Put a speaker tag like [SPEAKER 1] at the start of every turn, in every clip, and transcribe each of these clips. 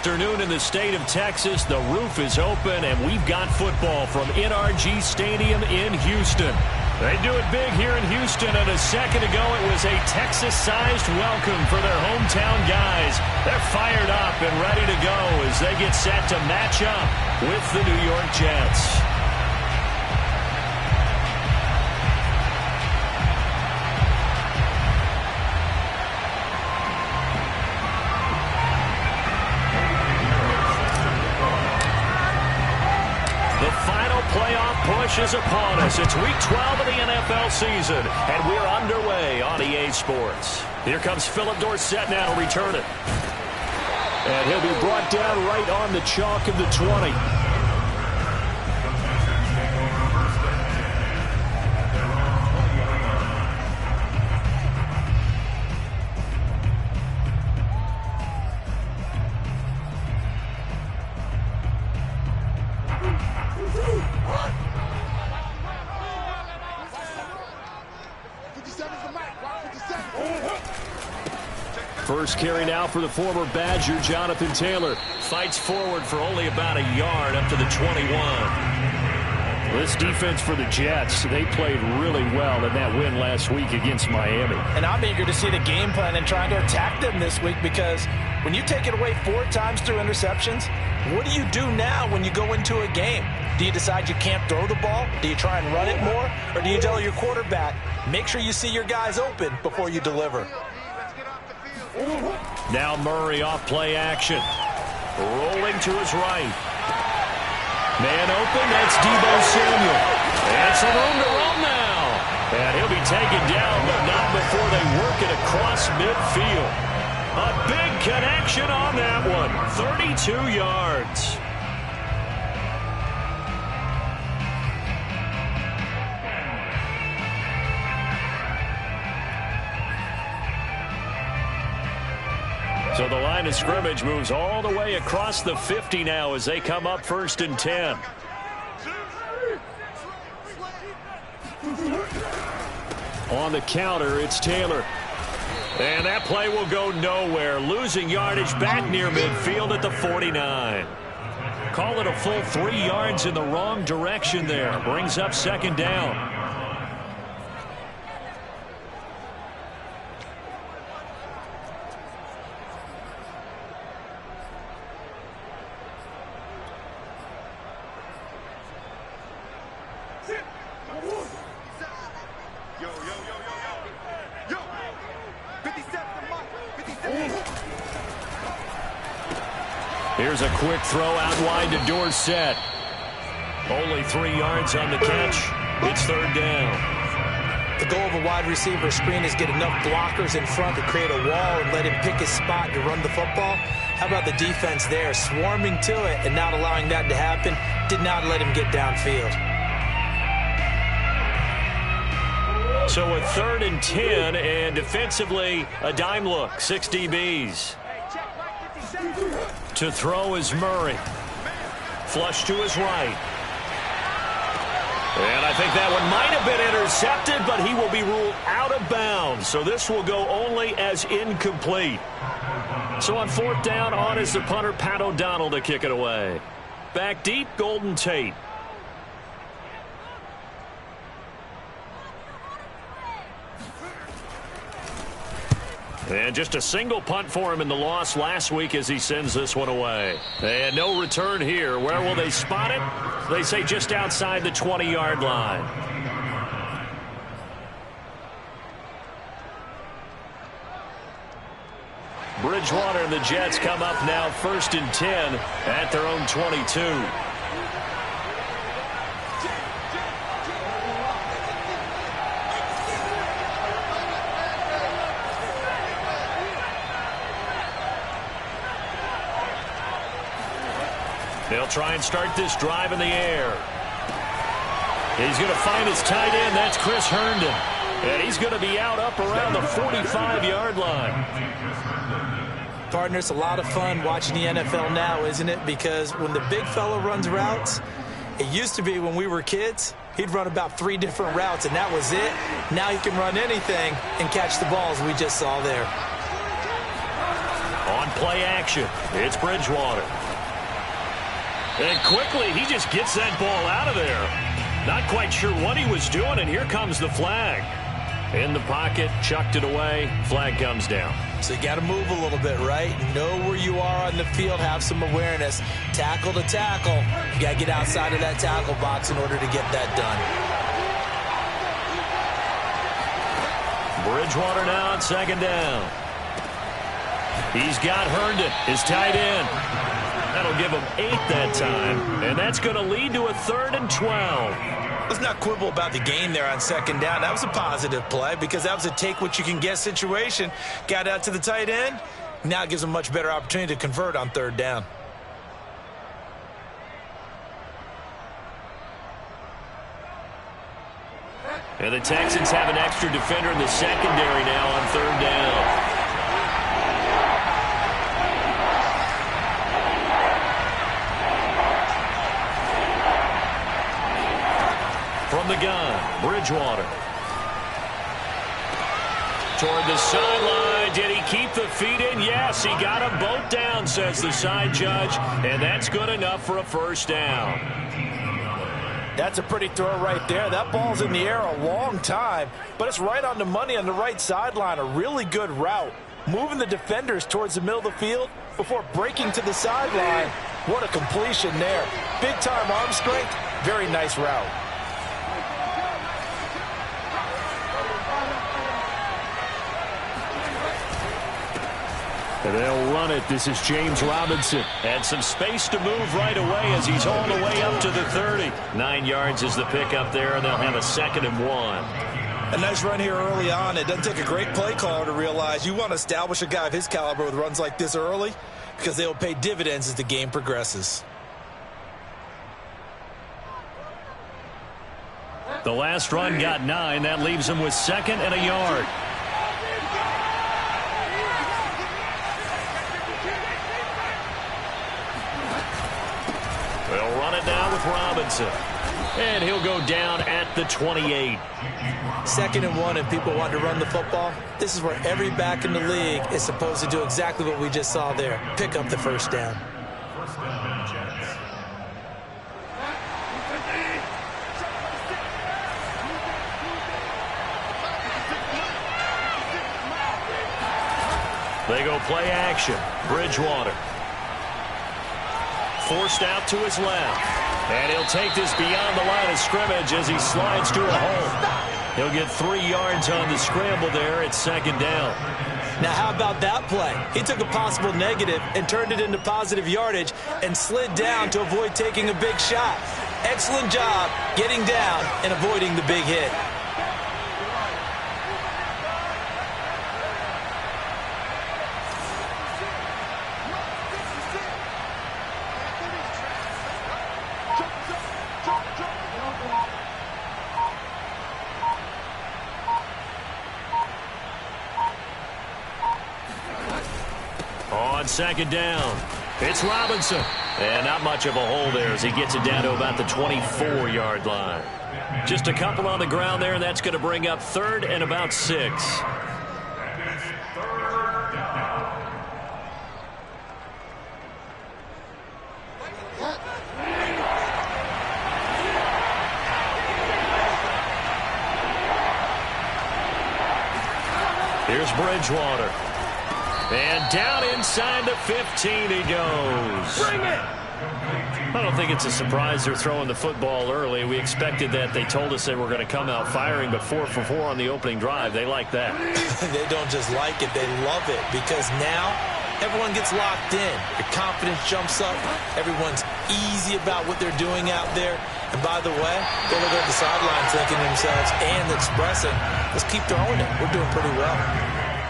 [SPEAKER 1] afternoon in the state of Texas. The roof is open, and we've got football from NRG Stadium in Houston. They do it big here in Houston, and a second ago it was a Texas-sized welcome for their hometown guys. They're fired up and ready to go as they get set to match up with the New York Jets.
[SPEAKER 2] Playoff push is upon us. It's week 12 of the NFL season, and we're underway on EA Sports. Here comes Philip Dorsett now to return it.
[SPEAKER 1] And he'll be brought down right on the chalk of the 20. First carry now for the former Badger, Jonathan Taylor. Fights forward for only about a yard up to the 21. This defense for the Jets, they played really well in that win last week against Miami.
[SPEAKER 3] And I'm eager to see the game plan and trying to attack them this week, because when you take it away 4 times through interceptions, what do you do now when you go into a game? Do you decide you can't throw the ball? Do you try and run it more? Or do you tell your quarterback, make sure you see your guys open before you deliver?
[SPEAKER 1] Now Murray off play action.
[SPEAKER 2] Rolling to his right.
[SPEAKER 1] Man open, that's Deebo Samuel.
[SPEAKER 2] And some room to run now. And he'll be taken down, but not before they work it across midfield. A big connection on that one. 32 yards. So the line of scrimmage moves all the way across the 50 now as they come up 1st and 10.
[SPEAKER 1] On the counter, it's Taylor.
[SPEAKER 2] And that play will go nowhere. Losing yardage back near midfield at the 49.
[SPEAKER 1] Call it a full 3 yards in the wrong direction there. Brings up 2nd down. Here's a quick throw out wide to Dorsett.
[SPEAKER 2] Only 3 yards on the catch. It's 3rd down.
[SPEAKER 3] The goal of a wide receiver screen is get enough blockers in front to create a wall and let him pick his spot to run the football. How about the defense there, swarming to it and not allowing that to happen? Did not let him get downfield.
[SPEAKER 2] So a 3rd and 10, and defensively a dime look. 6 DBs.
[SPEAKER 1] To throw is Murray.
[SPEAKER 2] Flush to his right. And I think that one might have been intercepted, but he will be ruled out of bounds. So this will go only as incomplete. So on 4th down, on is the punter, Pat O'Donnell, to kick it away. Back deep, Golden Tate. And just a single punt for him in the loss last week as he sends this one away. And no return here. Where will they spot it? They say just outside the 20-yard line. Bridgewater and the Jets come up now 1st and 10 at their own 22. They'll try and start this drive in the air. He's going to find his tight end. That's Chris Herndon. And he's going to be out up around the 45-yard line.
[SPEAKER 3] Partner, it's a lot of fun watching the NFL now, isn't it? Because when the big fella runs routes, it used to be when we were kids, he'd run about 3 different routes, and that was it. Now he can run anything and catch the balls we just saw there.
[SPEAKER 2] On on play action. It's Bridgewater. And quickly, he just gets that ball out of there. Not quite sure what he was doing, and here comes the flag. In the pocket, chucked it away, flag comes down.
[SPEAKER 3] So you got to move a little bit, right? Know where you are on the field, have some awareness. Tackle to tackle. You got to get outside of that tackle box in order to get that done.
[SPEAKER 2] Bridgewater now on second down. He's got Herndon, his tight end. That'll give him 8 that time, and that's going to lead to a 3rd and 12.
[SPEAKER 3] Let's not quibble about the gain there on second down. That was a positive play because that was a take-what-you-can-get situation. Got out to the tight end. Now it gives him a much better opportunity to convert on 3rd down.
[SPEAKER 2] And the Texans have an extra defender in the secondary now on 3rd down. From the gun, Bridgewater. Toward the sideline. Did he keep the feet in? Yes, he got them both down, says the side judge. And that's good enough for a 1st down.
[SPEAKER 3] That's a pretty throw right there. That ball's in the air a long time, but it's right on the money on the right sideline. A really good route. Moving the defenders towards the middle of the field before breaking to the sideline. What a completion there. Big-time arm strength. Very nice route.
[SPEAKER 2] They'll run it. This is James Robinson. And some space to move right away as he's all the way up to the 30. 9 yards is the pickup there, and they'll have a 2nd and 1.
[SPEAKER 3] A nice run here early on. It doesn't take a great play caller to realize you want to establish a guy of his caliber with runs like this early because they will pay dividends as the game progresses.
[SPEAKER 2] The last run got 9. That leaves him with 2nd and a yard. They'll run it down with Robinson. And he'll go down at the 28.
[SPEAKER 3] 2nd and 1, and people want to run the football. This is where every back in the league is supposed to do exactly what we just saw there. Pick up the 1st down.
[SPEAKER 2] They go play action. Bridgewater. Forced out to his left. And he'll take this beyond the line of scrimmage as he slides to a hole. He'll get 3 yards on the scramble there at 2nd down.
[SPEAKER 3] Now, how about that play? He took a possible negative and turned it into positive yardage and slid down to avoid taking a big shot. Excellent job getting down and avoiding the big hit.
[SPEAKER 2] On 2nd down, it's Robinson. And not much of a hole there as he gets it down to about the 24-yard line. Just a couple on the ground there, and that's going to bring up 3rd and about 6. Here's Bridgewater. And down inside the 15 he goes.
[SPEAKER 3] Bring it!
[SPEAKER 2] I don't think it's a surprise they're throwing the football early. We expected that. They told us they were going to come out firing, but 4 for 4 on the opening drive. They like that.
[SPEAKER 3] They don't just like it, they love it, because now everyone gets locked in. Your confidence jumps up. Everyone's easy about what they're doing out there. And by the way, they look at the sidelines thinking to themselves and expressing, let's keep throwing it. We're doing pretty well.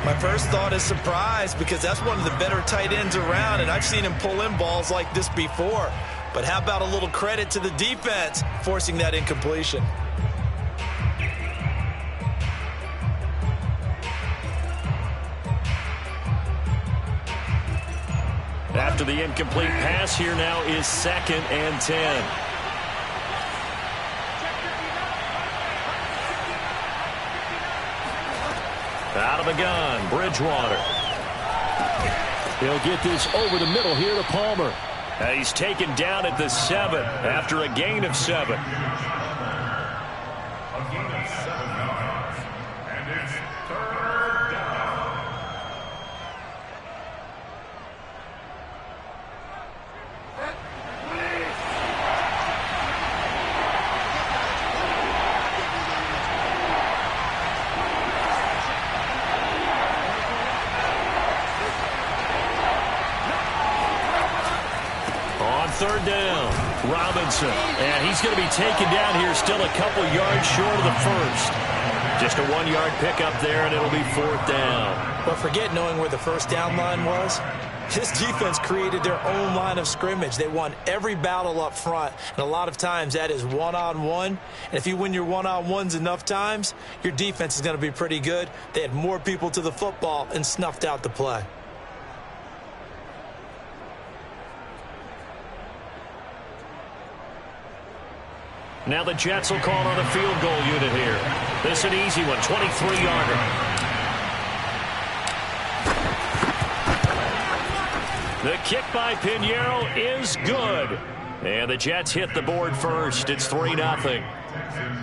[SPEAKER 3] My first thought is surprise, because that's one of the better tight ends around, and I've seen him pull in balls like this before. But how about a little credit to the defense forcing that incompletion?
[SPEAKER 2] After the incomplete pass, here now is 2nd and 10. Out of the gun, Bridgewater.
[SPEAKER 1] He'll get this over the middle here to Palmer. He's taken down at the 7 after a gain of 7. Third down, Robinson. And he's going to be taken down here still a couple yards short of the first. Just a 1-yard pickup there, and it'll be 4th down.
[SPEAKER 3] But forget knowing where the first down line was. This defense created their own line of scrimmage. They won every battle up front, and a lot of times that is one-on-one. And if you win your one-on-ones enough times, your defense is going to be pretty good. They had more people to the football and snuffed out the play.
[SPEAKER 1] Now the Jets will call on a field goal unit here. This is an easy one, 23-yarder. The kick by Pinheiro is good. And the Jets hit the board first. It's 3-0.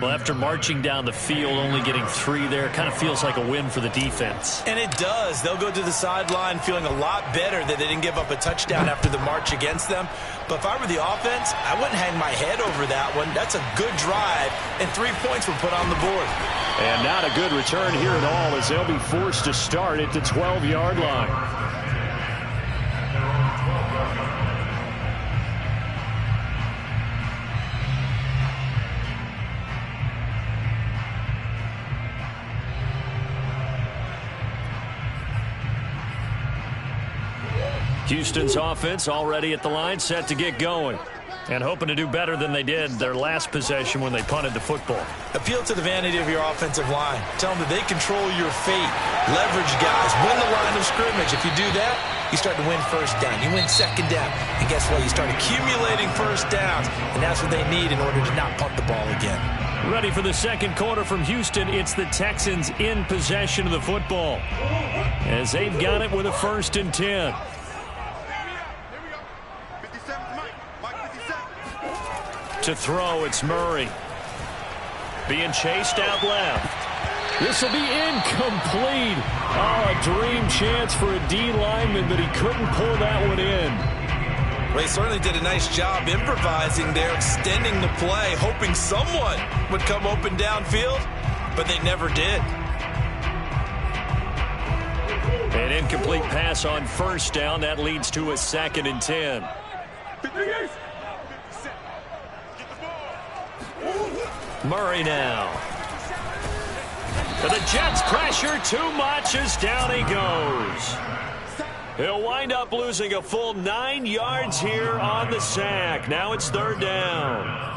[SPEAKER 1] Well, after marching down the field, only getting 3 there, kind of feels like a win for the defense.
[SPEAKER 3] And it does. They'll go to the sideline feeling a lot better that they didn't give up a touchdown after the march against them. But if I were the offense, I wouldn't hang my head over that one. That's a good drive, and 3 points were put on the board.
[SPEAKER 1] And not a good return here at all, as they'll be forced to start at the 12-yard line. Houston's offense already at the line, set to get going. And hoping to do better than they did their last possession when they punted the football.
[SPEAKER 3] Appeal to the vanity of your offensive line. Tell them that they control your fate. Leverage guys. Win the line of scrimmage. If you do that, you start to win first down. You win second down. And guess what? You start accumulating first downs. And that's what they need in order to not punt the ball again.
[SPEAKER 1] Ready for the second quarter from Houston. It's the Texans in possession of the football, as they've got it with a 1st and 10. To throw, it's Murray. Being chased out left. This will be incomplete. Oh, a dream chance for a D lineman, but he couldn't pull that one in.
[SPEAKER 3] Well, he certainly did a nice job improvising there, extending the play, hoping someone would come open downfield, but they never did.
[SPEAKER 1] An incomplete pass on 1st down. That leads to a 2nd and 10. Murray now. The Jets pressure too much as down he goes. He'll wind up losing a full 9 yards here on the sack. Now it's 3rd down.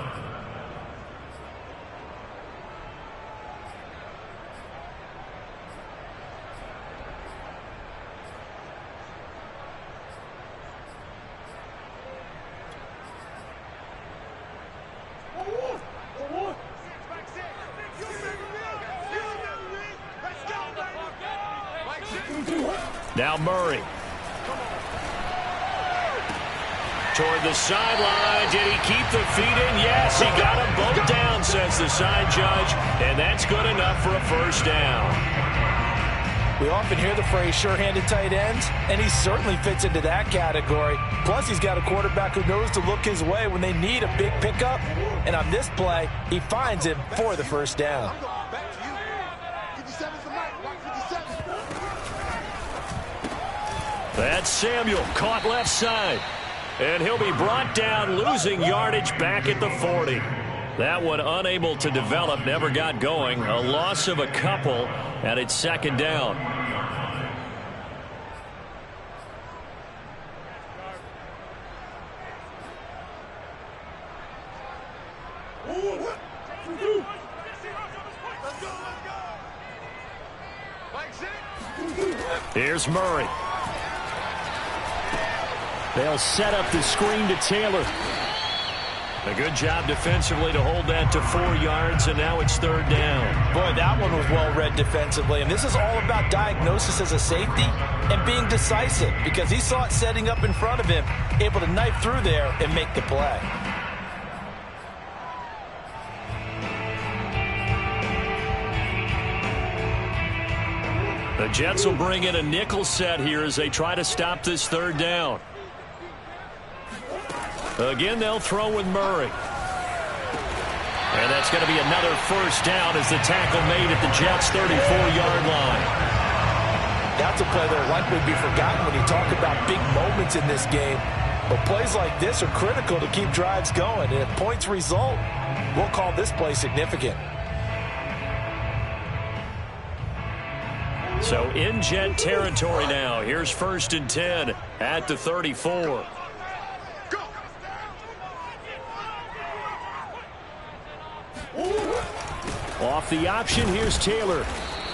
[SPEAKER 1] Now Murray. Toward the sideline. Did he keep the feet in? Yes, he got them both down, says the side judge. And that's good enough for a 1st down.
[SPEAKER 3] We often hear the phrase sure-handed tight ends, and he certainly fits into that category. Plus, he's got a quarterback who knows to look his way when they need a big pickup. And on this play, he finds him for the 1st down.
[SPEAKER 1] That's Samuel, caught left side. And he'll be brought down, losing yardage back at the 40. That one unable to develop, never got going. A loss of a couple, and it's 2nd down. Here's Murray. They'll set up the screen to Taylor. A good job defensively to hold that to 4 yards, and now it's 3rd down.
[SPEAKER 3] Boy, that one was well read defensively, and this is all about diagnosis as a safety and being decisive because he saw it setting up in front of him, able to knife through there and make the play.
[SPEAKER 1] The Jets will bring in a nickel set here as they try to stop this 3rd down. Again, they'll throw with Murray. And that's going to be another 1st down as the tackle made at the Jets' 34-yard line.
[SPEAKER 3] That's a play that will likely be forgotten when you talk about big moments in this game. But plays like this are critical to keep drives going. And if points result, we'll call this play significant.
[SPEAKER 1] So in Jet territory now. Here's 1st and 10 at the 34. Off the option, here's Taylor.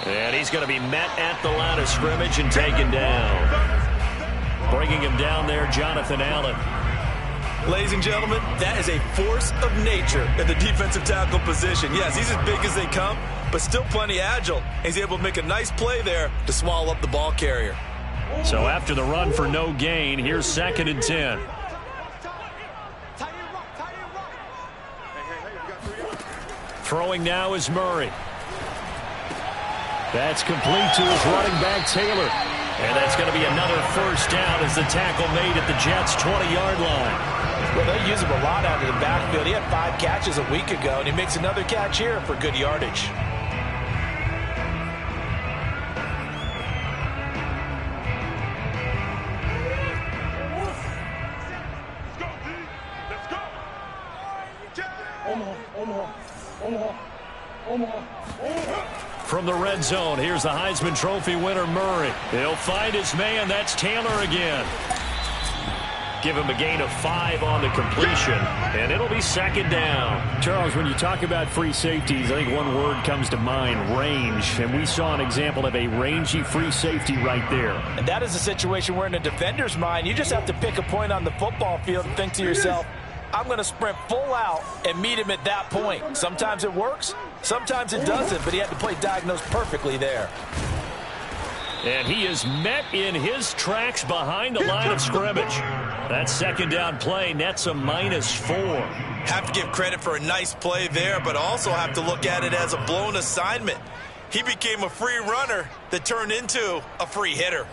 [SPEAKER 1] And he's going to be met at the line of scrimmage and taken down. Bringing him down there, Jonathan Allen.
[SPEAKER 4] Ladies and gentlemen, that is a force of nature in the defensive tackle position. Yes, he's as big as they come, but still plenty agile. He's able to make a nice play there to swallow up the ball carrier.
[SPEAKER 1] So after the run for no gain, here's 2nd and 10. Throwing now is Murray. That's complete to his running back, Taylor. And that's going to be another 1st down as the tackle made at the Jets' 20-yard line.
[SPEAKER 3] Well, they use him a lot out of the backfield. He had 5 catches a week ago, and he makes another catch here for good yardage.
[SPEAKER 1] From the red zone, here's the Heisman Trophy winner, Murray. He'll find his man. That's Taylor again. Give him a gain of 5 on the completion, and it'll be 2nd down. Charles, when you talk about free safeties, I think one word comes to mind, range. And we saw an example of a rangy free safety right there.
[SPEAKER 3] And that is a situation where in a defender's mind, you just have to pick a point on the football field and think to yourself, I'm going to sprint full out and meet him at that point. Sometimes it works, sometimes it doesn't, but he had to play diagnosed perfectly there.
[SPEAKER 1] And he is met in his tracks behind the line of scrimmage. That 2nd down play nets a -4.
[SPEAKER 4] Have to give credit for a nice play there, but also have to look at it as a blown assignment. He became a free runner that turned into a free hitter.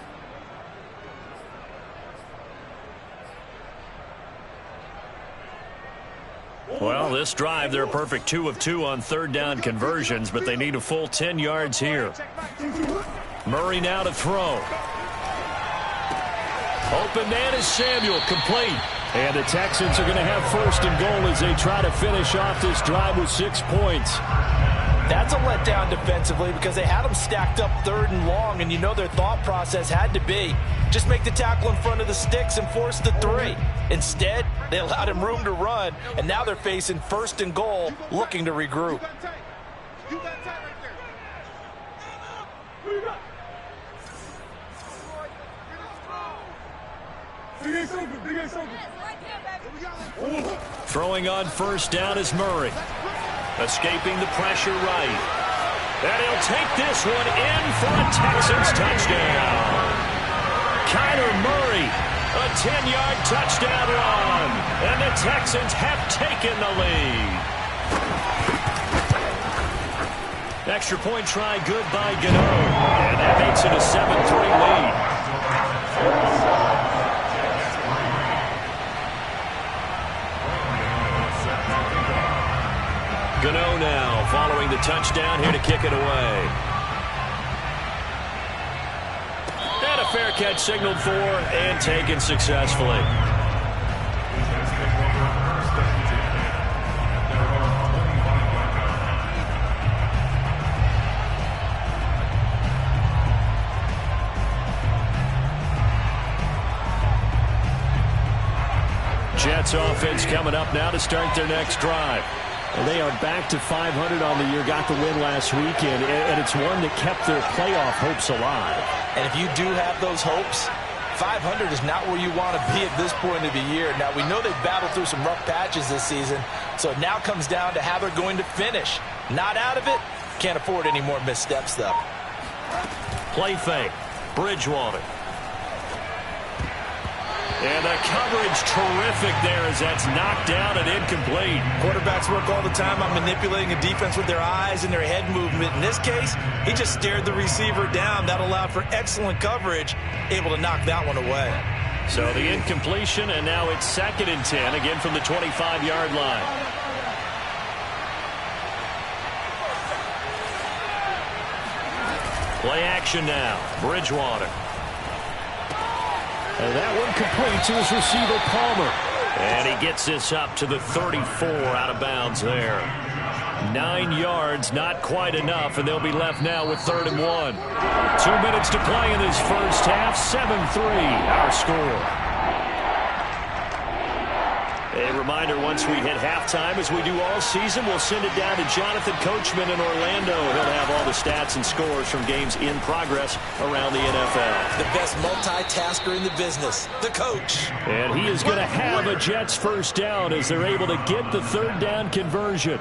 [SPEAKER 1] Well, this drive, they're a perfect 2 of 2 on 3rd down conversions, but they need a full 10 yards here. Murray now to throw. Open man is Samuel, complete. And the Texans are going to have 1st and goal as they try to finish off this drive with 6 points.
[SPEAKER 3] That's a letdown defensively because they had them stacked up 3rd and long, and you know their thought process had to be just make the tackle in front of the sticks and force the 3. Instead, they allowed him room to run, and now they're facing 1st and goal, looking to regroup.
[SPEAKER 1] Throwing on 1st down is Murray. Escaping the pressure right. And he'll take this one in for a Texans touchdown. Kyler Murray, a 10-yard touchdown run. And the Texans have taken the lead. Extra point try good by Gano. And that makes it a 7-3 lead. Gano now following the touchdown here to kick it away. And a fair catch signaled for and taken successfully. Jets offense coming up now to start their next drive. Well, they are back to 500 on the year, got the win last weekend, and it's one that kept their playoff hopes alive.
[SPEAKER 3] And if you do have those hopes, 500 is not where you want to be at this point of the year. Now, we know they've battled through some rough patches this season, so it now comes down to how they're going to finish. Not out of it. Can't afford any more missteps, though.
[SPEAKER 2] Play fake. Bridgewater. And the coverage terrific there as that's knocked down and incomplete.
[SPEAKER 4] Quarterbacks work all the time on manipulating a defense with their eyes and their head movement. In this case, he just stared the receiver down. That allowed for excellent coverage, able to knock that one away.
[SPEAKER 2] So the incompletion, and now it's 2nd and 10, again from the 25-yard line. Play action now. Bridgewater.
[SPEAKER 1] And that one complete to his receiver, Palmer.
[SPEAKER 2] And he gets this up to the 34, out of bounds there. 9 yards, not quite enough, and they'll be left now with 3rd and 1. 2 minutes to play in this first half. 7-3, our score. A reminder, once we hit halftime, as we do all season, we'll send it down to Jonathan Coachman in Orlando. He'll have all the stats and scores from games in progress around the NFL.
[SPEAKER 3] The best multitasker in the business, the coach.
[SPEAKER 1] And he is going to have a Jets first down as they're able to get the 3rd down conversion.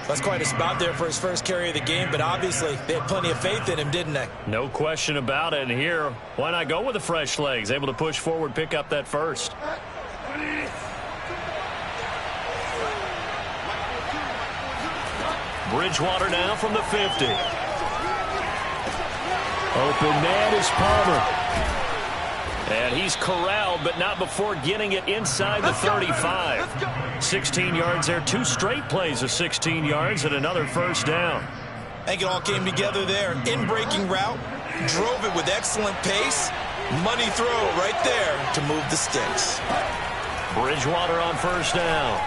[SPEAKER 3] That's quite a spot there for his first carry of the game, but obviously they had plenty of faith in him, didn't they?
[SPEAKER 2] No question about it. And here, why not go with the fresh legs? Able to push forward, pick up that first. Bridgewater now from the 50.
[SPEAKER 1] Open man is Palmer.
[SPEAKER 2] And he's corralled, but not before getting it inside the 35. 16 yards there. 2 straight plays of 16 yards and another first down.
[SPEAKER 4] I think it all came together there. In-breaking route, drove it with excellent pace. Money throw right there to move the sticks.
[SPEAKER 2] Bridgewater on first down.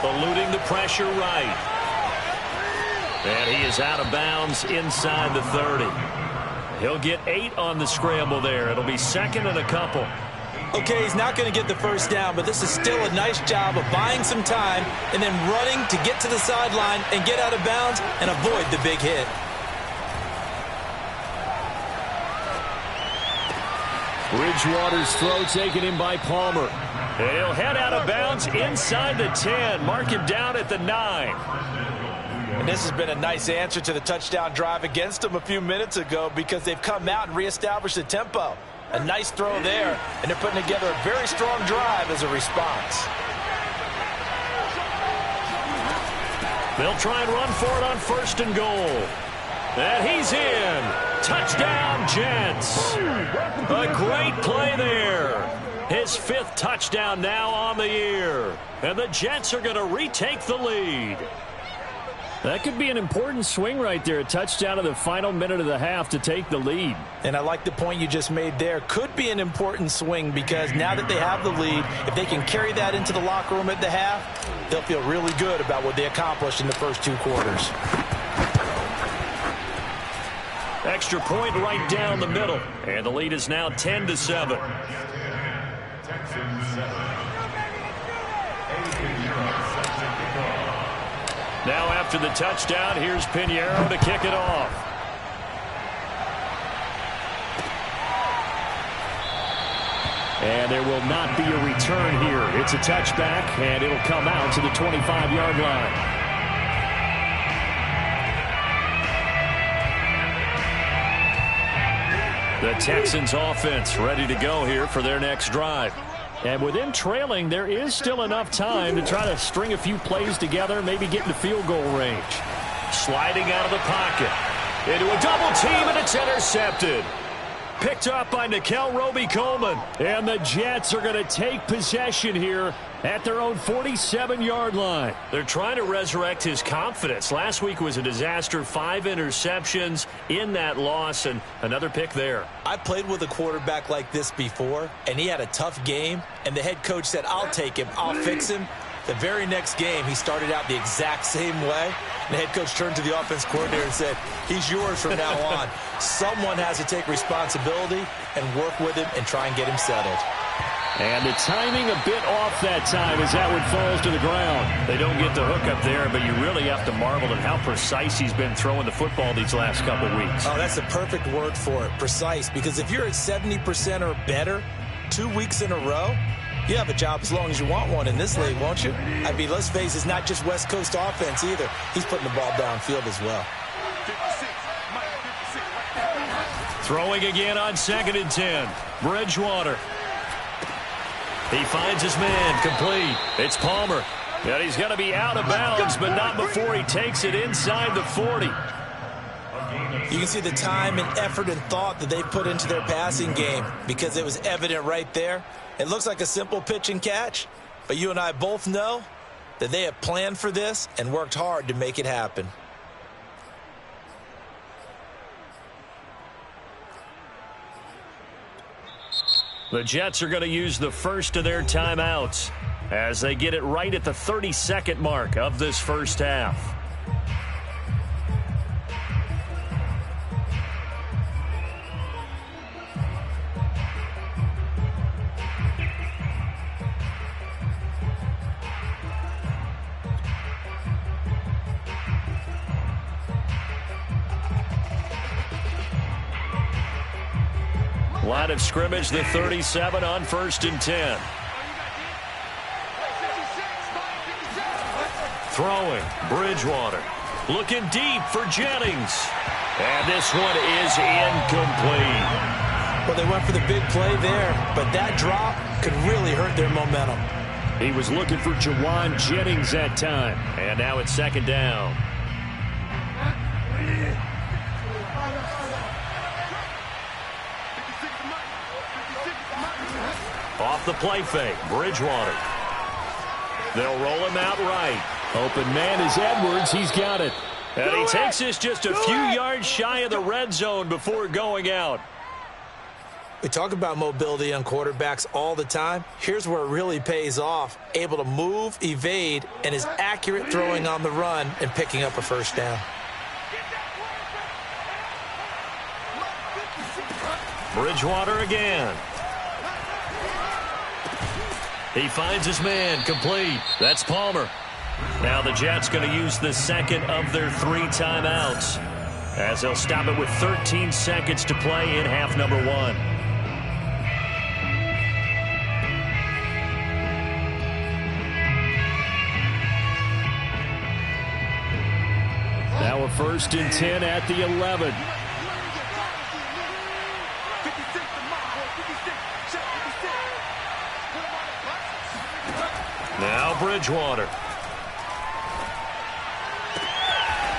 [SPEAKER 2] Eluding the pressure right. And he is out of bounds inside the 30. He'll get 8 on the scramble there. It'll be 2nd and a couple.
[SPEAKER 3] Okay, he's not going to get the first down, but this is still a nice job of buying some time and then running to get to the sideline and get out of bounds and avoid the big hit.
[SPEAKER 1] Bridgewater's throw taken in by Palmer.
[SPEAKER 2] And he'll head out of bounds inside the 10. Mark him down at the 9.
[SPEAKER 3] And this has been a nice answer to the touchdown drive against them a few minutes ago because they've come out and reestablished the tempo. A nice throw there, and they're putting together a very strong drive as a response.
[SPEAKER 2] They'll try and run for it on 1st and goal. And he's in. Touchdown, Jets. A great play there. His 5th touchdown now on the year. And the Jets are going to retake the lead.
[SPEAKER 1] That could be an important swing right there. A touchdown in the final minute of the half to take the lead.
[SPEAKER 3] And I like the point you just made there. Could be an important swing because now that they have the lead, if they can carry that into the locker room at the half, they'll feel really good about what they accomplished in the first 2 quarters.
[SPEAKER 2] Extra point right down the middle. And the lead is now 10-7. Now after the touchdown, here's Pinheiro to kick it off.
[SPEAKER 1] And there will not be a return here. It's a touchback, and it'll come out to the 25-yard line.
[SPEAKER 2] The Texans offense ready to go here for their next drive.
[SPEAKER 1] And with them trailing, there is still enough time to try to string a few plays together, maybe get into field goal range.
[SPEAKER 2] Sliding out of the pocket. Into a double team, and it's intercepted. Picked up by Nickell Robey-Coleman.
[SPEAKER 1] And the Jets are going to take possession here at their own 47-yard line.
[SPEAKER 2] They're trying to resurrect his confidence. Last week was a disaster. 5 interceptions in that loss, and another pick there.
[SPEAKER 3] I played with a quarterback like this before, and he had a tough game, and the head coach said, I'll take him, I'll fix him. The very next game, he started out the exact same way. The head coach turned to the offense coordinator and said, he's yours from now on. Someone has to take responsibility and work with him and try and get him settled.
[SPEAKER 1] And the timing a bit off that time as that one falls to the ground.
[SPEAKER 2] They don't get the hook up there, but you really have to marvel at how precise he's been throwing the football these last couple weeks.
[SPEAKER 3] Oh, that's the perfect word for it, precise. Because if you're at 70% or better 2 weeks in a row, you have a job as long as you want one in this league, won't you? I mean, let's face it, it's not just West Coast offense either. He's putting the ball downfield as well.
[SPEAKER 2] Throwing again on 2nd and 10. Bridgewater. He finds his man, complete. It's Palmer. And he's going to be out of bounds, but not before he takes it inside the 40.
[SPEAKER 3] You can see the time and effort and thought that they put into their passing game because it was evident right there. It looks like a simple pitch and catch, but you and I both know that they have planned for this and worked hard to make it happen.
[SPEAKER 2] The Jets are going to use the first of their timeouts as they get it right at the 32nd mark of this first half. Line of scrimmage, the 37 on 1st and 10. Throwing, Bridgewater. Looking deep for Jennings. And this one is incomplete.
[SPEAKER 3] Well, they went for the big play there, but that drop could really hurt their momentum.
[SPEAKER 1] He was looking for Jawan Jennings that time.
[SPEAKER 2] And now it's 2nd down. Off the play fake, Bridgewater. They'll roll him out right.
[SPEAKER 1] Open man is Edwards. He's got it.
[SPEAKER 2] And he takes this just a few yards shy of the red zone before going out.
[SPEAKER 3] We talk about mobility on quarterbacks all the time. Here's where it really pays off. Able to move, evade, and is accurate throwing on the run and picking up a first down.
[SPEAKER 2] Bridgewater again. He finds his man, complete. That's Palmer. Now the Jets going to use the second of their 3 timeouts as they'll stop it with 13 seconds to play in half number 1.
[SPEAKER 1] Now a 1st and 10 at the 11.
[SPEAKER 2] Now Bridgewater.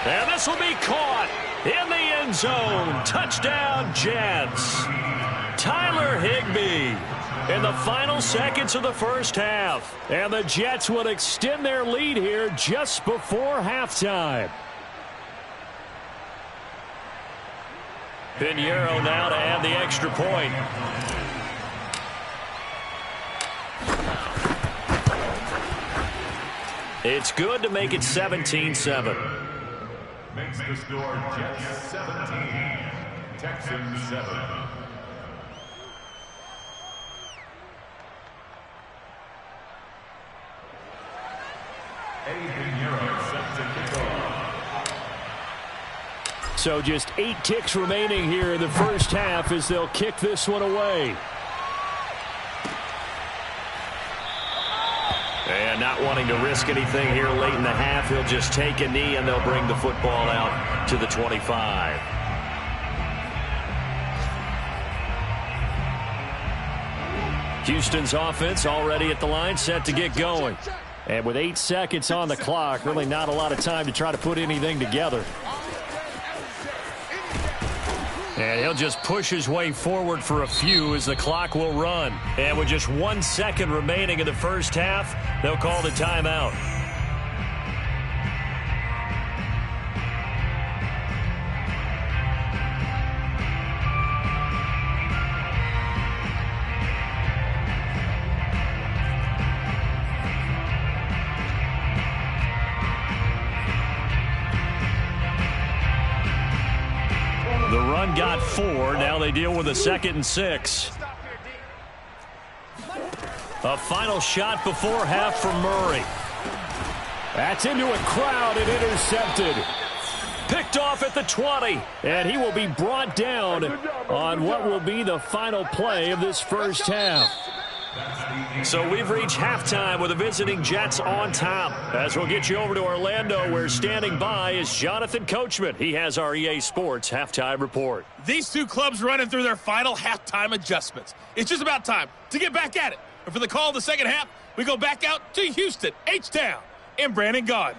[SPEAKER 2] And this will be caught in the end zone. Touchdown, Jets. Tyler Higbee in the final seconds of the first half.
[SPEAKER 1] And the Jets will extend their lead here just before halftime.
[SPEAKER 2] Pinheiro now to add the extra point. It's good to make it 17-7.
[SPEAKER 5] Makes the score Jets 17, Texans 7.
[SPEAKER 1] So just 8 ticks remaining here in the first half as they'll kick this one away.
[SPEAKER 2] And not wanting to risk anything here late in the half, he'll just take a knee and they'll bring the football out to the 25. Houston's offense already at the line, set to get going.
[SPEAKER 1] And with 8 seconds on the clock, really not a lot of time to try to put anything together.
[SPEAKER 2] And he'll just push his way forward for a few as the clock will run. And with just 1 second remaining in the first half, they'll call the timeout. The run got 4. Now they deal with a 2nd and 6.
[SPEAKER 1] A final shot before half from Murray. That's into a crowd and intercepted. Picked off at the 20. And he will be brought down on what will be the final play of this first half. So we've reached halftime with the visiting Jets on top. As we'll get you over to Orlando, where standing by is Jonathan Coachman. He has our EA Sports halftime report.
[SPEAKER 6] These two clubs running through their final halftime adjustments. It's just about time to get back at it. And for the call of the second half, we go back out to Houston, H-Town, and Brandon Gaudin.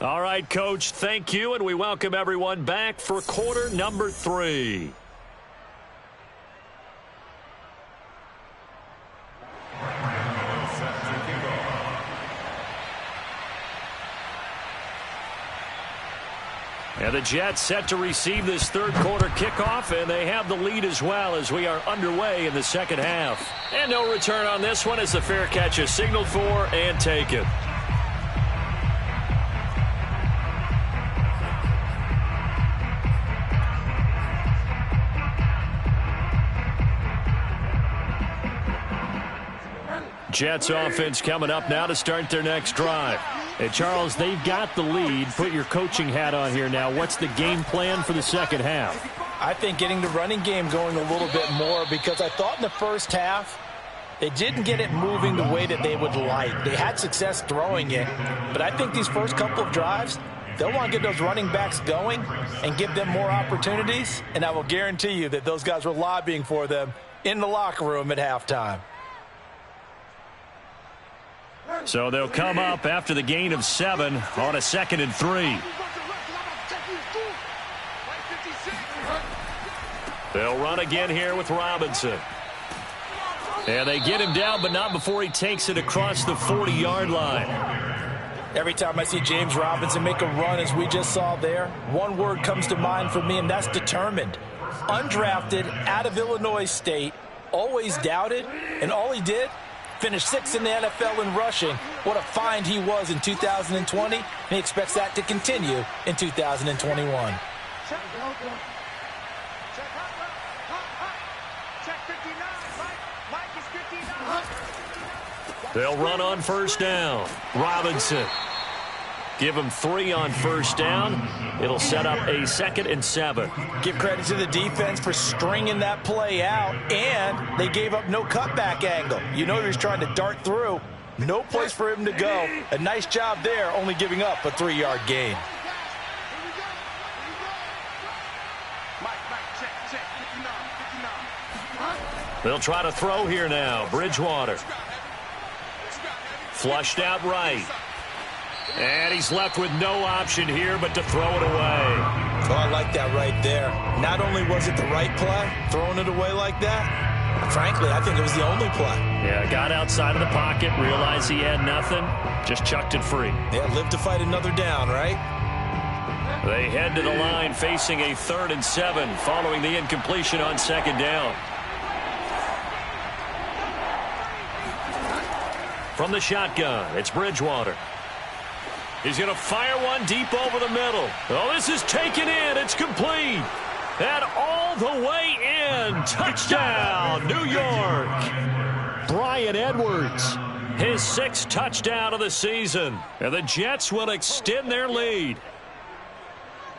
[SPEAKER 1] All right, Coach, thank you, and we welcome everyone back for quarter number 3. And the Jets set to receive this third quarter kickoff, and they have the lead as well as we are underway in the second half. And no return on this one as the fair catch is signaled for and taken. Jets offense coming up now to start their next drive. And Charles, they've got the lead. Put your coaching hat on here now. What's the game plan for the second half?
[SPEAKER 3] I think getting the running game going a little bit more, because I thought in the first half they didn't get it moving the way that they would like. They had success throwing it, but I think these first couple of drives, they'll want to get those running backs going and give them more opportunities, and I will guarantee you that those guys were lobbying for them in the locker room at halftime.
[SPEAKER 1] So they'll come up after the gain of 7 on a 2nd and 3. They'll run again here with Robinson. And they get him down, but not before he takes it across the 40-yard line.
[SPEAKER 3] Every time I see James Robinson make a run, as we just saw there, one word comes to mind for me, and that's determined. Undrafted, out of Illinois State, always doubted, and all he did, finished 6th in the NFL in rushing. What a find he was in 2020, and he expects that to continue in 2021.
[SPEAKER 1] They'll run on first down. Robinson. Give him 3 on first down. It'll set up a 2nd and 7.
[SPEAKER 3] Give credit to the defense for stringing that play out, and they gave up no cutback angle. You know he was trying to dart through. No place for him to go. A nice job there, only giving up a 3-yard gain.
[SPEAKER 1] They'll try to throw here now. Bridgewater. Flushed out right. And he's left with no option here but to throw it away.
[SPEAKER 3] Oh, I like that right there. Not only was it the right play, throwing it away like that, frankly, I think it was the only play.
[SPEAKER 1] Yeah, got outside of the pocket, realized he had nothing, just chucked it free.
[SPEAKER 3] Yeah, live to fight another down, right?
[SPEAKER 1] They head to the line facing a 3rd and 7 following the incompletion on 2nd down. From the shotgun, it's Bridgewater. He's going to fire one deep over the middle. Oh, this is taken in. It's complete. And all the way in. Touchdown, New York. Bryan Edwards, his 6th touchdown of the season. And the Jets will extend their lead.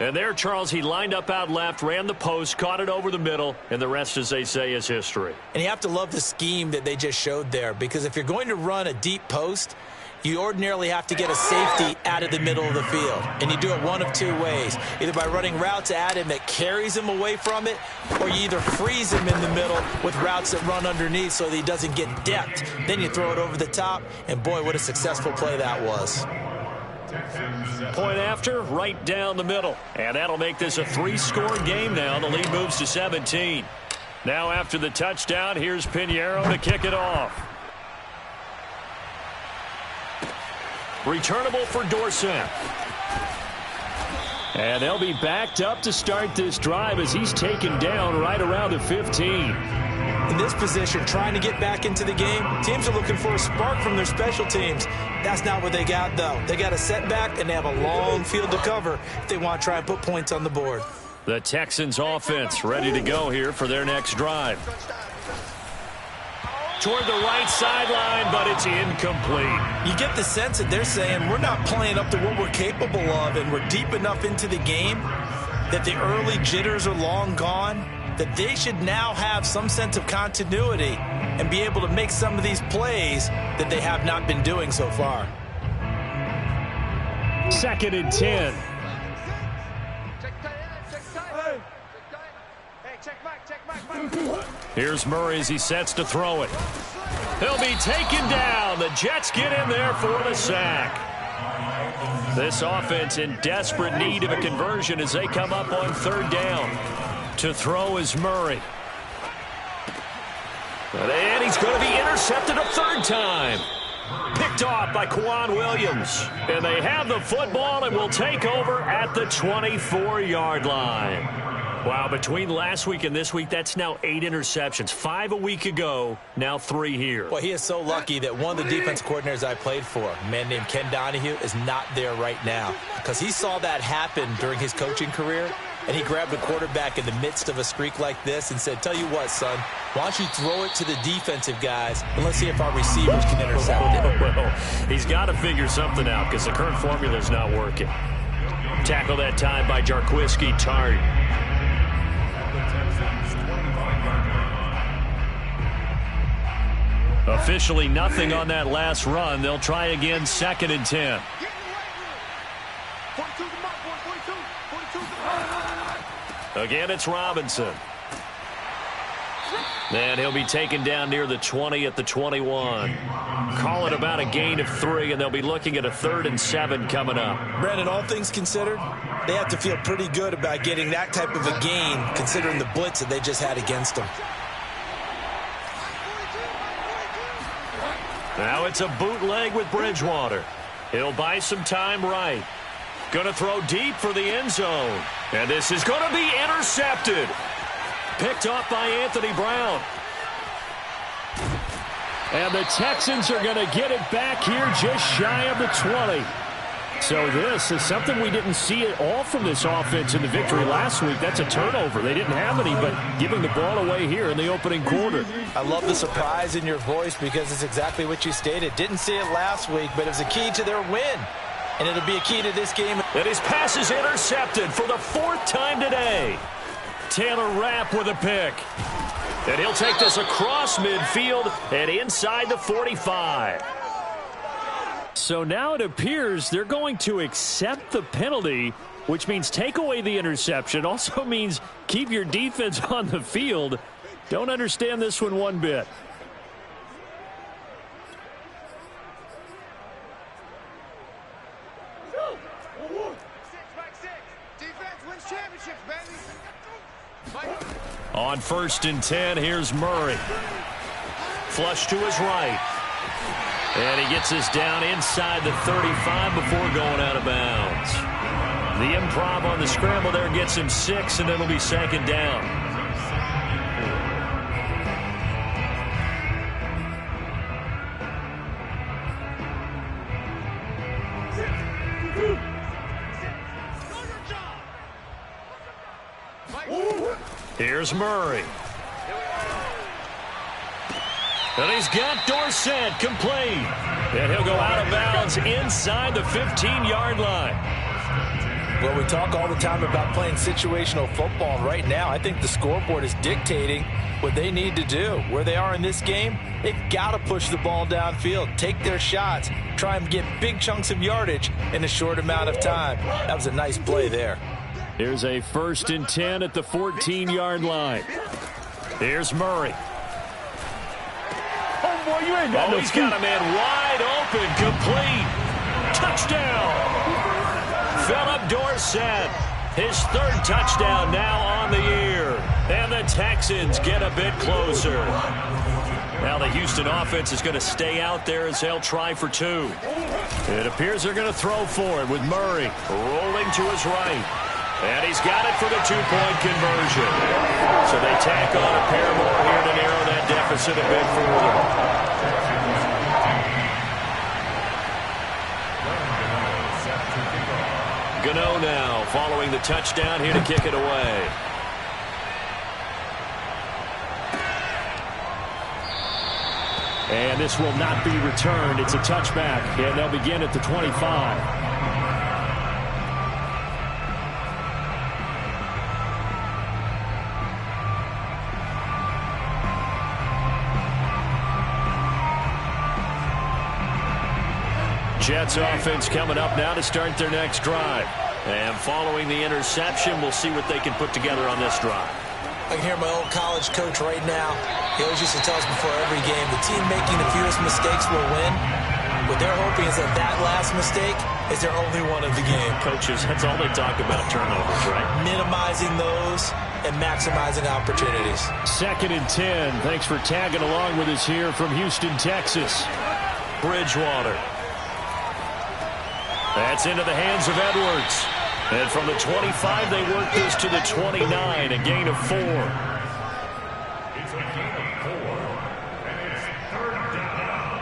[SPEAKER 1] And there, Charles, he lined up out left, ran the post, caught it over the middle, and the rest, as they say, is history.
[SPEAKER 3] And you have to love the scheme that they just showed there, because if you're going to run a deep post, you ordinarily have to get a safety out of the middle of the field. And you do it one of 2 ways. Either by running routes at him that carries him away from it, or you either freeze him in the middle with routes that run underneath so that he doesn't get depth. Then you throw it over the top, and boy, what a successful play that was.
[SPEAKER 1] Point after, right down the middle. And that'll make this a 3-score game now. The lead moves to 17. Now after the touchdown, here's Pinheiro to kick it off. Returnable for Dorsett. And they'll be backed up to start this drive as he's taken down right around the 15.
[SPEAKER 3] In this position, trying to get back into the game, teams are looking for a spark from their special teams. That's not what they got, though. They got a setback, and they have a long field to cover if they want to try and put points on the board.
[SPEAKER 2] The Texans offense ready to go here for their next drive. Toward the right sideline, but it's incomplete.
[SPEAKER 3] You get the sense that they're saying we're not playing up to what we're capable of, and we're deep enough into the game that the early jitters are long gone, that they should now have some sense of continuity and be able to make some of these plays that they have not been doing so far.
[SPEAKER 2] 2nd and 10. Here's Murray as he sets to throw it. He'll be taken down. The Jets get in there for the sack. This offense in desperate need of a conversion as they come up on 3rd down. To throw is Murray. And he's going to be intercepted a 3rd time. Picked off by Kwan Williams. And they have the football and will take over at the 24-yard line. Wow, between last week and this week, that's now 8 interceptions. 5 a week ago, now 3 here.
[SPEAKER 3] Well, he is so lucky that one of the defense coordinators I played for, a man named Ken Donahue, is not there right now. Because he saw that happen during his coaching career, and he grabbed a quarterback in the midst of a streak like this and said, tell you what, son, why don't you throw it to the defensive guys, and let's see if our receivers can intercept it.
[SPEAKER 2] Well, he's got to figure something out because the current formula is not working. Tackle that time by Jarquiski Tartt. Officially nothing on that last run. They'll try again, 2nd and 10. Again, it's Robinson. And he'll be taken down near the 20 at the 21. Call it about a gain of 3, and they'll be looking at a 3rd and 7 coming up.
[SPEAKER 3] Brandon, all things considered, they have to feel pretty good about getting that type of a gain, considering the blitz that they just had against them.
[SPEAKER 2] Now it's a bootleg with Bridgewater. He'll buy some time right. Going to throw deep for the end zone. And this is going to be intercepted. Picked off by Anthony Brown. And the Texans are going to get it back here just shy of the 20. So this is something we didn't see at all from this offense in the victory last week. That's a turnover. They didn't have any, but giving the ball away here in the opening quarter.
[SPEAKER 3] I love the surprise in your voice because it's exactly what you stated. Didn't see it last week, but it was a key to their win. And it'll be a key to this game.
[SPEAKER 2] And his pass is intercepted for the 4th time today. Taylor Rapp with a pick. And he'll take this across midfield and inside the 45. So now it appears they're going to accept the penalty, which means take away the interception. Also means keep your defense on the field. Don't understand this one bit. On 1st and 10, here's Murray. Flush to his right. And he gets us down inside the 35 before going out of bounds. The improv on the scramble there gets him 6, and it'll be 2nd down. Here's Murray. And he's got Dorsett complete. And he'll go out of bounds inside the 15-yard line.
[SPEAKER 3] Well, we talk all the time about playing situational football. Right now, I think the scoreboard is dictating what they need to do. Where they are in this game, they've got to push the ball downfield, take their shots, try and get big chunks of yardage in a short amount of time. That was a nice play there.
[SPEAKER 2] Here's a 1st and 10 at the 14-yard line. Here's Murray.
[SPEAKER 6] Oh, boy, you ain't got no
[SPEAKER 2] he's got a man wide open, complete. Touchdown. Philip Dorsett, his 3rd touchdown now on the year. And the Texans get a bit closer. Now the Houston offense is going to stay out there as they'll try for 2. It appears they're going to throw for it with Murray rolling to his right. And he's got it for the two-point conversion. So they tack on a pair more here to narrow that deficit a bit further. Gano now following the touchdown here to kick it away.
[SPEAKER 1] And this will not be returned. It's a touchback, and they'll begin at the 25.
[SPEAKER 2] Jets offense coming up now to start their next drive. And following the interception, we'll see what they can put together on this drive.
[SPEAKER 3] I can hear my old college coach right now. He always used to tell us before every game, the team making the fewest mistakes will win. What they're hoping is that that last mistake is their only one of the game.
[SPEAKER 2] Coaches, that's all they talk about, turnovers, right?
[SPEAKER 3] Minimizing those and maximizing opportunities.
[SPEAKER 1] 2nd and 10. Thanks for tagging along with us here from Houston, Texas.
[SPEAKER 2] Bridgewater. That's into the hands of Edwards. And from the 25, they work this to the 29, a gain of 4.
[SPEAKER 5] It's a gain of 4, and it's 3rd down.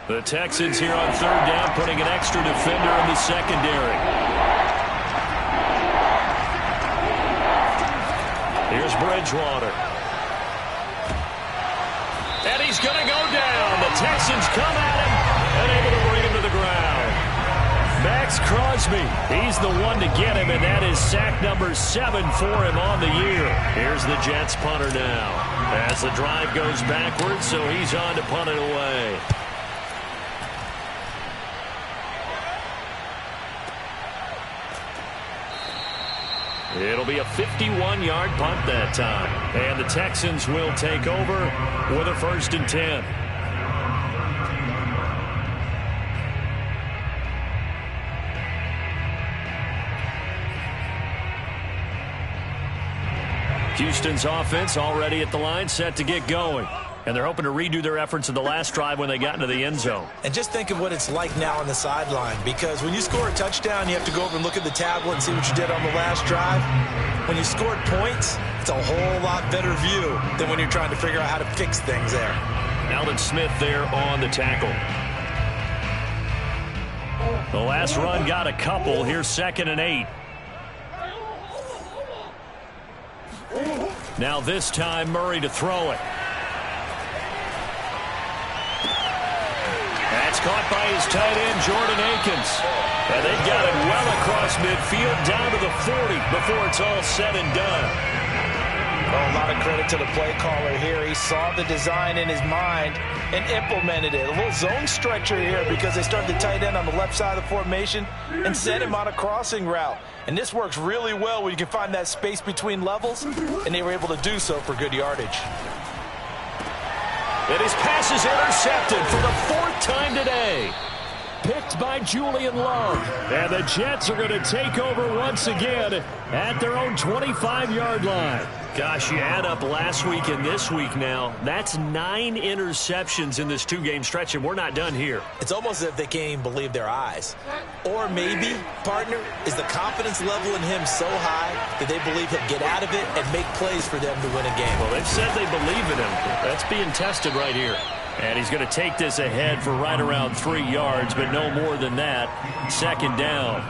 [SPEAKER 2] The Texans here on 3rd down, putting an extra defender in the secondary. Here's Bridgewater. And he's going to go down. The Texans come at him and able to bring him to the ground. Max Crosby, he's the one to get him, and that is sack number 7 for him on the year. Here's the Jets punter now. As the drive goes backwards, so he's on to punt it away. It'll be a 51-yard punt that time. And the Texans will take over with a 1st and 10. Houston's offense already at the line, set to get going. And they're hoping to redo their efforts in the last drive when they got into the end zone.
[SPEAKER 3] And just think of what it's like now on the sideline, because when you score a touchdown, you have to go over and look at the tablet and see what you did on the last drive. When you scored points, it's a whole lot better view than when you're trying to figure out how to fix things there.
[SPEAKER 2] Alden Smith there on the tackle. The last run got a couple. Here's 2nd and 8. Now this time, Murray to throw it. That's caught by his tight end, Jordan Akins. And they've got it well across midfield, down to the 40 before it's all said and done.
[SPEAKER 3] Oh, a lot of credit to the play caller here. He saw the design in his mind and implemented it. A little zone stretcher here because they started the tight end on the left side of the formation and sent him on a crossing route. And this works really well when you can find that space between levels, and they were able to do so for good yardage.
[SPEAKER 2] And his pass is intercepted for the 4th time today.
[SPEAKER 1] Picked by Julian Love. And the Jets are going to take over once again at their own 25-yard line.
[SPEAKER 2] Gosh, you add up last week and this week now. That's 9 interceptions in this 2-game stretch, and we're not done here.
[SPEAKER 3] It's almost as if they can't even believe their eyes. Or maybe, partner, is the confidence level in him so high that they believe he'll get out of it and make plays for them to win a game.
[SPEAKER 2] Well, they've said they believe in him. That's being tested right here. And he's going to take this ahead for right around 3 yards, but no more than that. 2nd down.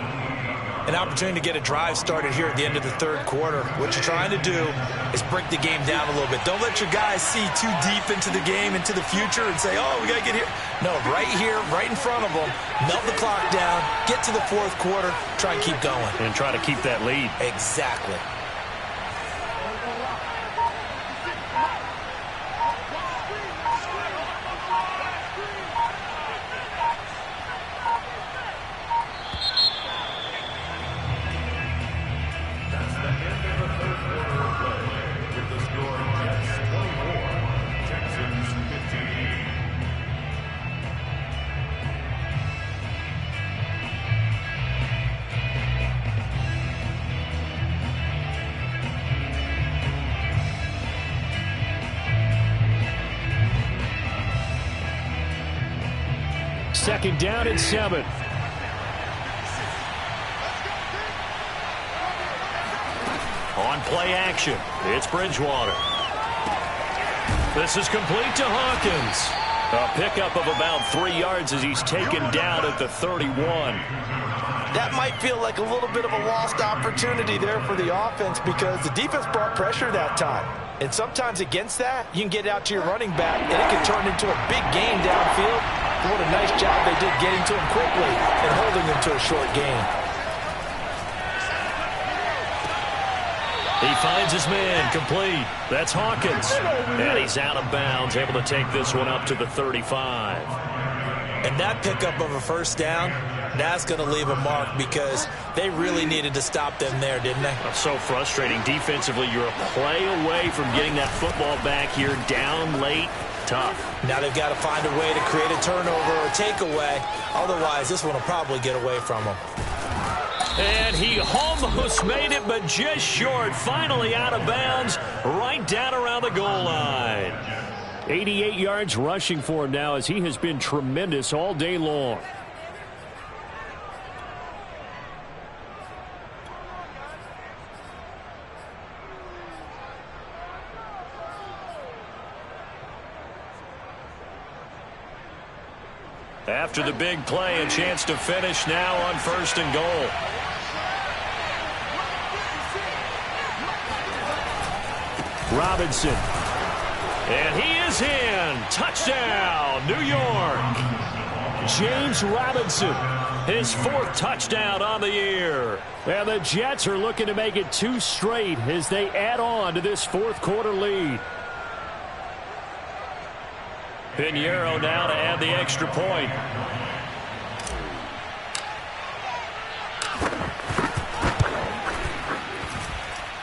[SPEAKER 3] An opportunity to get a drive started here at the end of the 3rd quarter. What you're trying to do is break the game down a little bit. Don't let your guys see too deep into the game, into the future, and say, oh, we got to get here. No, right here, right in front of them, melt the clock down, get to the 4th quarter, try and keep going.
[SPEAKER 2] And try to keep that lead.
[SPEAKER 3] Exactly.
[SPEAKER 1] second down and 7. On play action, it's Bridgewater. This is complete to Hawkins. A pickup of about 3 yards as he's taken down at the 31.
[SPEAKER 3] That might feel like a little bit of a lost opportunity there for the offense because the defense brought pressure that time. And sometimes against that, you can get out to your running back, and it can turn into a big gain downfield. What a nice job they did getting to him quickly and holding him to a short gain.
[SPEAKER 1] He finds his man complete. That's Hawkins. And he's out of bounds, able to take this one up to the 35.
[SPEAKER 3] And that pickup of a first down, that's going to leave a mark because they really needed to stop them there, didn't they?
[SPEAKER 1] So frustrating. Defensively, you're a play away from getting that football back here down late. Tough.
[SPEAKER 3] Now they've got to find a way to create a turnover or takeaway. Otherwise, this one will probably get away from them.
[SPEAKER 1] And he almost made it, but just short. Finally out of bounds, right down around the goal line. 88 yards rushing for him now as he has been tremendous all day long. After the big play, a chance to finish now on 1st and goal. Robinson. And he is in. Touchdown, New York. James Robinson, his 4th touchdown on the year. And the Jets are looking to make it 2 straight as they add on to this 4th quarter lead. Pinheiro now to add the extra point.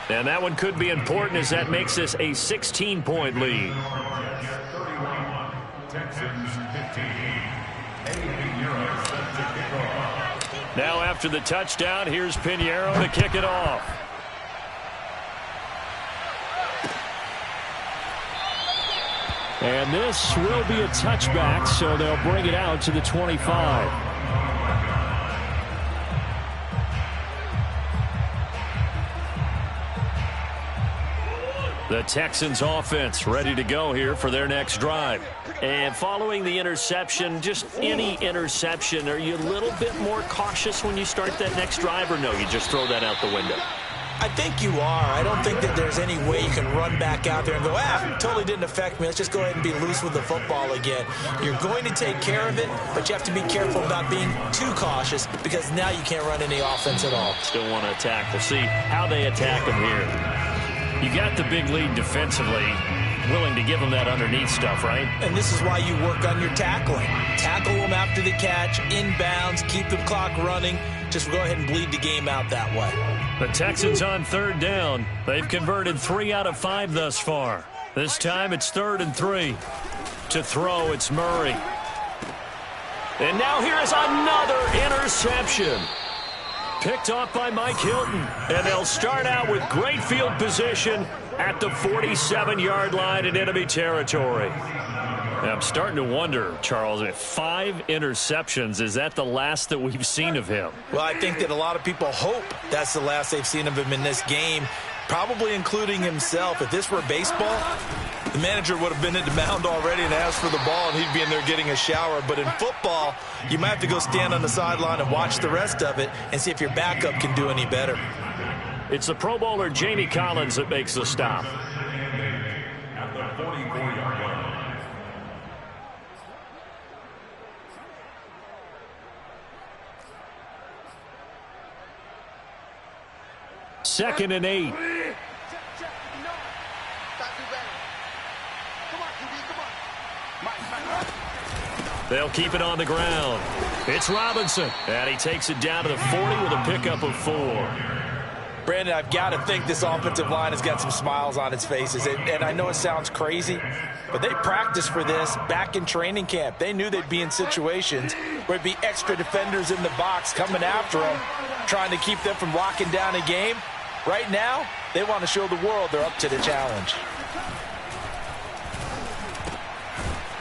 [SPEAKER 1] And that one could be important as that makes this a 16-point lead. Now after the touchdown, here's Pinheiro to kick it off. And this will be a touchback, so they'll bring it out to the 25. The Texans offense ready to go here for their next drive. And following the interception, just any interception, are you a little bit more cautious when you start that next drive, or no, you just throw that out the window?
[SPEAKER 3] I think you are. I don't think that there's any way you can run back out there and go, totally didn't affect me. Let's just go ahead and be loose with the football again. You're going to take care of it, but you have to be careful about being too cautious because now you can't run any offense at all.
[SPEAKER 1] Still want to attack. We'll see how they attack them here. You got the big lead defensively, willing to give them that underneath stuff, right?
[SPEAKER 3] And this is why you work on your tackling. Tackle them after the catch, inbounds, keep the clock running. Just go ahead and bleed the game out that way.
[SPEAKER 1] The Texans on 3rd down. They've converted 3 out of 5 thus far. This time it's 3rd and 3. To throw, it's Murray. And now here is another interception. Picked off by Mike Hilton. And they'll start out with great field position at the 47-yard line in enemy territory. And I'm starting to wonder, Charles, 5 interceptions, is that the last that we've seen of him?
[SPEAKER 3] Well, I think that a lot of people hope that's the last they've seen of him in this game, probably including himself. If this were baseball, the manager would have been at the mound already and asked for the ball, and he'd be in there getting a shower. But in football, you might have to go stand on the sideline and watch the rest of it and see if your backup can do any better.
[SPEAKER 1] It's the Pro Bowler Jamie Collins that makes the stop.
[SPEAKER 5] At the 44-yard line.
[SPEAKER 1] Second and 8. They'll keep it on the ground. It's Robinson. And he takes it down to the 40 with a pickup of 4.
[SPEAKER 3] Brandon, I've got to think this offensive line has got some smiles on its faces. And I know it sounds crazy, but they practiced for this back in training camp. They knew they'd be in situations where it'd be extra defenders in the box coming after them, trying to keep them from locking down a game. Right now, they want to show the world they're up to the challenge.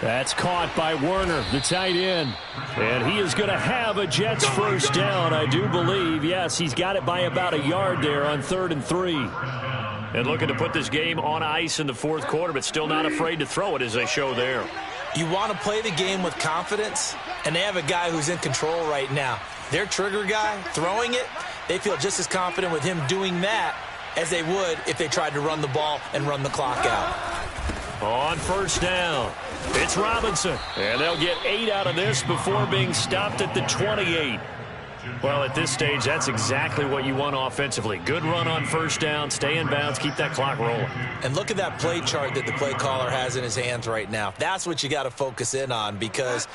[SPEAKER 1] That's caught by Werner, the tight end. And he is going to have a Jets first down, I do believe. Yes, he's got it by about a yard there on 3rd and 3.
[SPEAKER 2] And looking to put this game on ice in the fourth quarter, but still not afraid to throw it as they show there.
[SPEAKER 3] You want to play the game with confidence, and they have a guy who's in control right now. Their trigger guy, throwing it, they feel just as confident with him doing that as they would if they tried to run the ball and run the clock out.
[SPEAKER 2] On first down, it's Robinson. And they'll get 8 out of this before being stopped at the 28. Well, at this stage, that's exactly what you want offensively. Good run on first down, stay in bounds, keep that clock rolling.
[SPEAKER 3] And look at that play chart that the play caller has in his hands right now. That's what you got to focus in on, because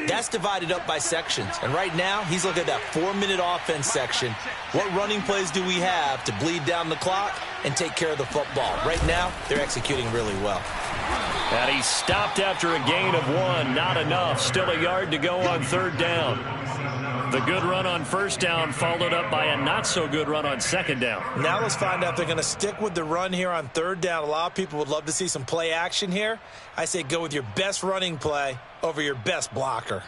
[SPEAKER 3] that's divided up by sections. And right now, he's looking at that 4-minute offense section. What running plays do we have to bleed down the clock and take care of the football? Right now, they're executing really well.
[SPEAKER 2] And he stopped after a gain of 1. Not enough. Still a yard to go on 3rd down. The good run on first down followed up by a not-so-good run on 2nd down.
[SPEAKER 3] Now let's find out if they're going to stick with the run here on 3rd down. A lot of people would love to see some play action here. I say go with your best running play over your best blocker.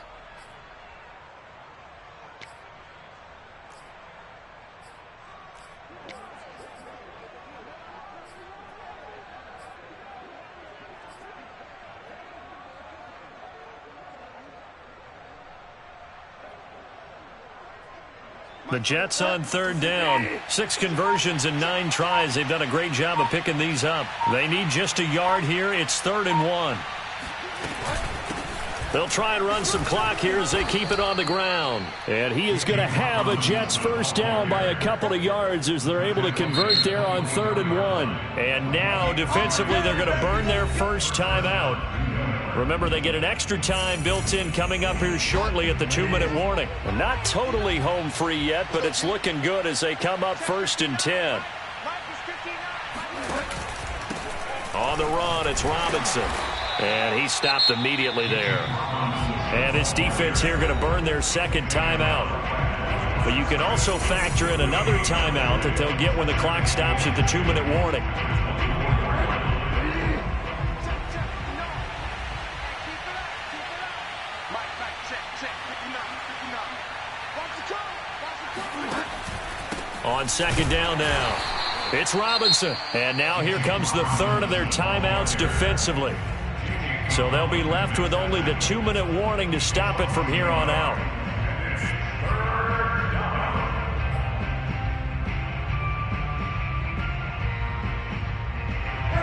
[SPEAKER 2] The Jets on 3rd down. 6 conversions and 9 tries. They've done a great job of picking these up. They need just a yard here. It's 3rd and 1. They'll try and run some clock here as they keep it on the ground. And he is going to have a Jets first down by a couple of yards as they're able to convert there on 3rd and 1. And now defensively they're going to burn their first time out. Remember, they get an extra time built in coming up here shortly at the 2-minute warning. Not totally home free yet, but it's looking good as they come up 1st and 10. On the run, it's Robinson. And he stopped immediately there. And this defense here going to burn their 2nd timeout. But you can also factor in another timeout that they'll get when the clock stops at the 2-minute warning. On 2nd down now, it's Robinson. And now here comes the 3rd of their timeouts defensively. So they'll be left with only the 2-minute warning to stop it from here on out.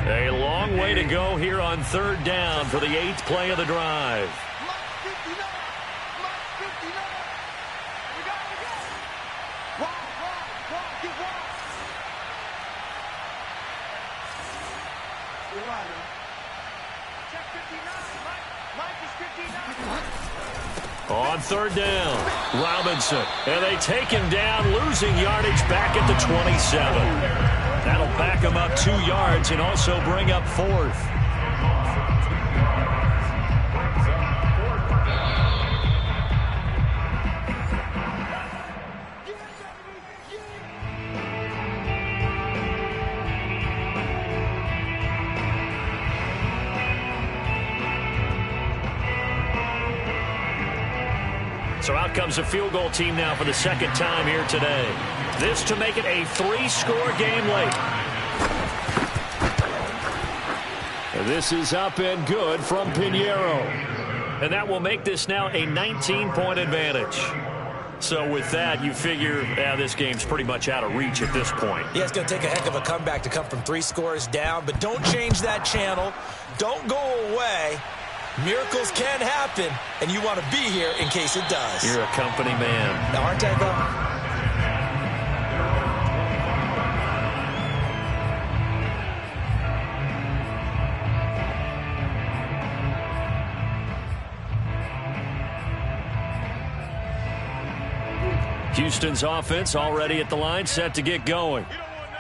[SPEAKER 2] A long way to go here on 3rd down for the 8th play of the drive. On 3rd down, Robinson. And they take him down, losing yardage back at the 27. That'll back him up 2 yards and also bring up 4th. So out comes a field goal team now for the 2nd time here today. This to make it a 3-score game late. This is up and good from Pinheiro. And that will make this now a 19-point advantage. So with that, you figure, this game's pretty much out of reach at this point.
[SPEAKER 3] Yeah, it's going to take a heck of a comeback to come from 3 scores down. But don't change that channel. Don't go away. Miracles can happen, and you want to be here in case it does.
[SPEAKER 2] You're a company man.
[SPEAKER 3] Now, aren't I,
[SPEAKER 2] though? Houston's offense already at the line, set to get going.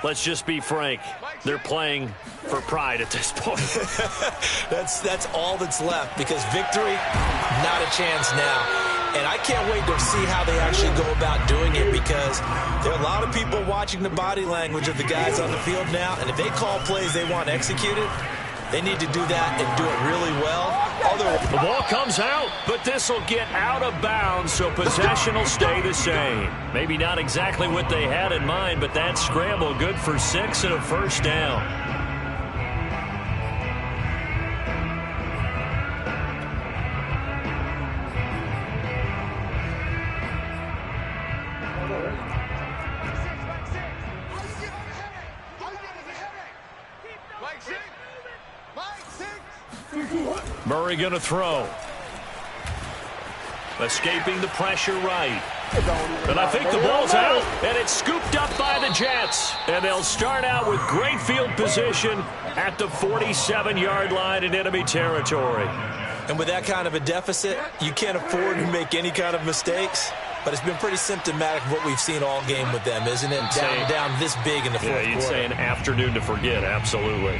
[SPEAKER 2] Let's just be frank. They're playing for pride at this point.
[SPEAKER 3] That's all that's left, because victory, not a chance now. And I can't wait to see how they actually go about doing it, because there are a lot of people watching the body language of the guys on the field now, and if they call plays they want executed,
[SPEAKER 4] They need to do that and do it really well.
[SPEAKER 2] The ball comes out, but this will get out of bounds, so possession will stay the same. Maybe not exactly what they had in mind, but that scramble good for 6 and a first down. Murray going to throw. Escaping the pressure right. And I think the ball's out, and it's scooped up by the Jets. And they'll start out with great field position at the 47-yard line in enemy territory.
[SPEAKER 4] And with that kind of a deficit, you can't afford to make any kind of mistakes. But it's been pretty symptomatic of what we've seen all game with them, isn't it? Down this big in the fourth quarter.
[SPEAKER 2] Yeah, you'd say an afternoon to forget, absolutely.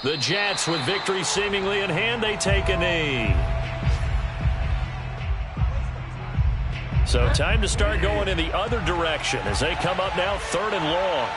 [SPEAKER 2] The Jets, with victory seemingly in hand, they take a knee. So time to start going in the other direction as they come up now 3rd and long.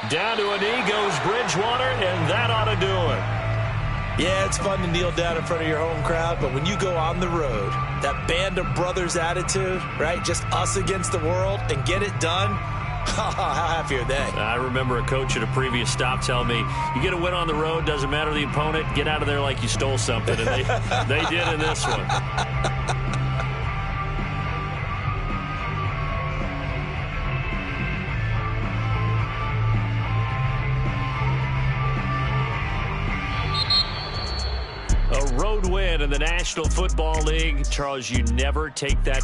[SPEAKER 2] Down to a knee goes Bridgewater, and that ought to do it.
[SPEAKER 4] Yeah, it's fun to kneel down in front of your home crowd, but when you go on the road, that band of brothers attitude, right, just us against the world, and get it done, how happy are they?
[SPEAKER 2] I remember a coach at a previous stop telling me, you get a win on the road, doesn't matter the opponent, get out of there like you stole something. And they did in this one. A road win in the National Football League. Charles, you never take that